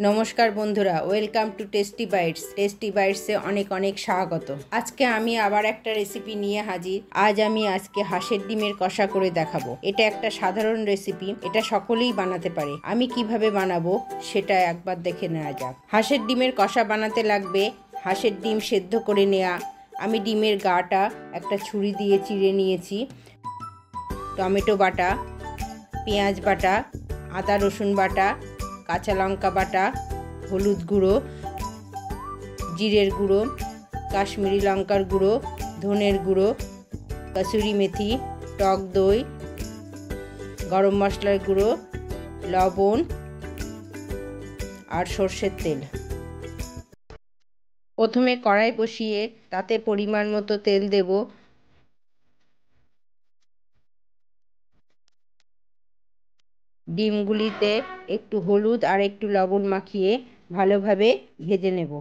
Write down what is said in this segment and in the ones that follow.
नमस्कार बंधुरा welcome to tasty bytes अनेक अनेक स्वागत। आज के आमी आबार एकटा रेसिपि निये हाजिर। आज आमी आजके हाঁসের ডিমের कषा करे देखाबो। एटा एकटा साधारण रेसिपि, एटा सकलेई बानाते पारे। आमी किभाबे बानाबो सेटा एकबार देखे नेওয়া যাক। হাঁসের ডিমের कषा बानाते लागबे হাঁসের ডিম सेদ্ধ करे नेওয়া। आमी ডিমের গাটা একটা ছুরি দিয়ে চিড়ে নিয়েছি। টমেটো বাটা, পেঁয়াজ বাটা, আদা রসুন বাটা, কাঁচা লঙ্কা বাটা, হলুদ গুঁড়ো, জিরের গুঁড়ো, কাশ্মীরি লঙ্কার গুঁড়ো, ধনের গুঁড়ো, কসুরি মেথি, টক দই, গরম মশলার গুঁড়ো, লবণ আর সরষের তেল। প্রথমে কড়াই বসিয়ে তাতে পরিমাণ মতো তেল দেব। ডিমগুলিতে একটু হলুদ আর একটু লবণ মাখিয়ে ভালোভাবে ভেজে নেব।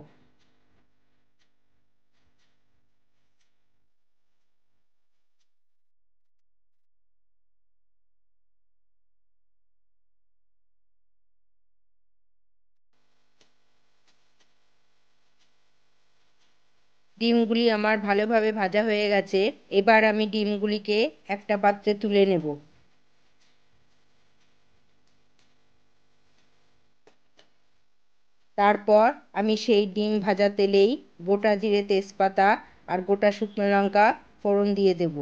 ডিমগুলি আমার ভালোভাবে ভাজা হয়ে গেছে। এবার আমি ডিমগুলিকে একটা পাত্রে তুলে নেব। তারপর আমি সেই ডিম ভাজা তেলেই গোটা জিরে, তেজপাতা আর গোটা শুকনো লঙ্কা ফোড়ন দিয়ে দেব।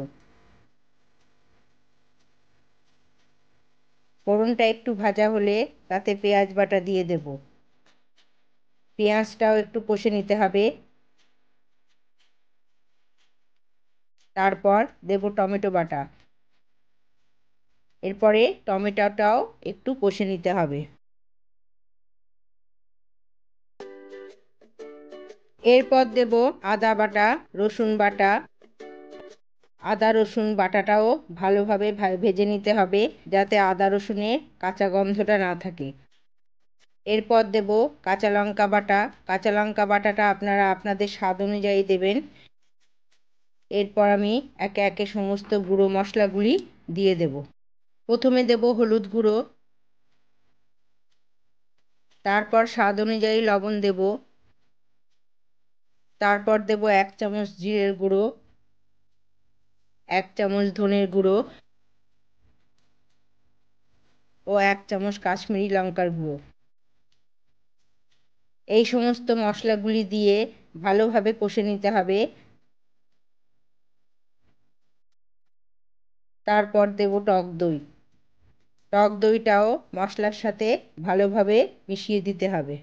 ফোড়নটা একটু ভাজা হলে তাতে পেঁয়াজ বাটা দিয়ে দেব। পেঁয়াজটাও একটু কষে নিতে হবে। তারপর দেব টমেটো বাটা। এরপরে টমেটোটাও একটু কষে নিতে হবে। এরপর দেব আদা বাটা, রসুন বাটা। আদা রসুন বাটাটাও ভালোভাবে ভেজে নিতে হবে যাতে আদা রসুনের কাঁচা গন্ধটা না থাকে। এরপর দেব কাঁচা লঙ্কা বাটা। কাঁচা লঙ্কা বাটাটা আপনারা আপনাদের স্বাদ অনুযায়ী দেবেন। এরপর আমি একে একে সমস্ত গুঁড়ো মশলাগুলি দিয়ে দেব। প্রথমে দেব হলুদ গুঁড়ো, তারপর স্বাদ অনুযায়ী লবণ দেব, তারপর দেব 1 চামচ জিরের গুঁড়ো, 1 চামচ ধনের গুঁড়ো ও 1 চামচ কাশ্মীরি লঙ্কার গুঁড়ো। এই সমস্ত মশলাগুলি দিয়ে ভালোভাবে কষে নিতে হবে। তারপর দেব টক দই। টক দইটাও মশলার সাথে ভালোভাবে মিশিয়ে দিতে হবে।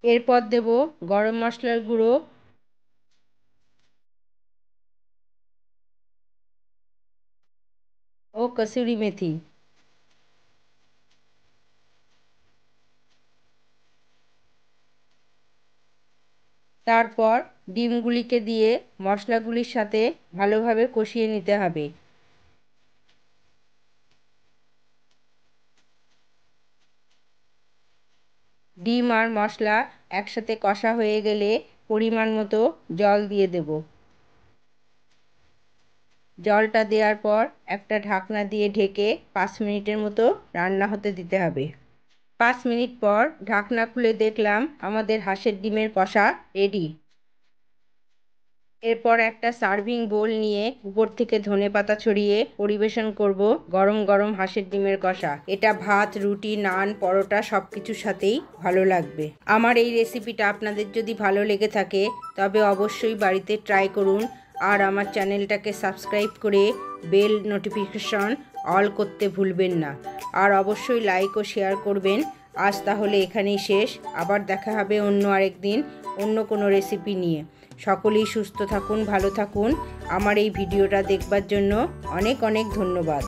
এরপর দেব গরম মশলার গুঁড়ো, ও কসুরি মেথি। তারপর ডিমগুলিকে দিয়ে মশলাগুলির সাথে ভালোভাবে কষিয়ে নিতে হবে। ডিম আর মশলা একসাথে কষা হয়ে গেলে পরিমাণ মতো জল দিয়ে দেব। জলটা দেওয়ার পর একটা ঢাকনা দিয়ে ঢেকে 5 মিনিটের মতো রান্না হতে দিতে হবে। 5 মিনিট পর ঢাকনা খুলে দেখলাম আমাদের হাঁসের ডিমের কষা রেডি। এরপর একটা সার্ভিং বোল নিয়ে উপর থেকে ধনেপাতা ছড়িয়ে পরিবেশন করব গরম গরম হাঁসের ডিমের কষা। এটা ভাত, রুটি, নান, পরোটা সবকিছুর সাথেই ভালো লাগবে। আমার এই রেসিপিটা আপনাদের যদি ভালো লেগে থাকে তবে অবশ্যই বাড়িতে ট্রাই করুন আর আমার চ্যানেলটাকে সাবস্ক্রাইব করে বেল নোটিফিকেশন অল করতে ভুলবেন না। আর অবশ্যই লাইক ও শেয়ার করবেন। আজ তাহলে এখানেই শেষ। আবার দেখা হবে অন্য আরেকদিন অন্য কোনো রেসিপি নিয়ে। সকলেই সুস্থ থাকুন, ভালো থাকুন। আমার এই ভিডিওটা দেখবার জন্য অনেক অনেক ধন্যবাদ।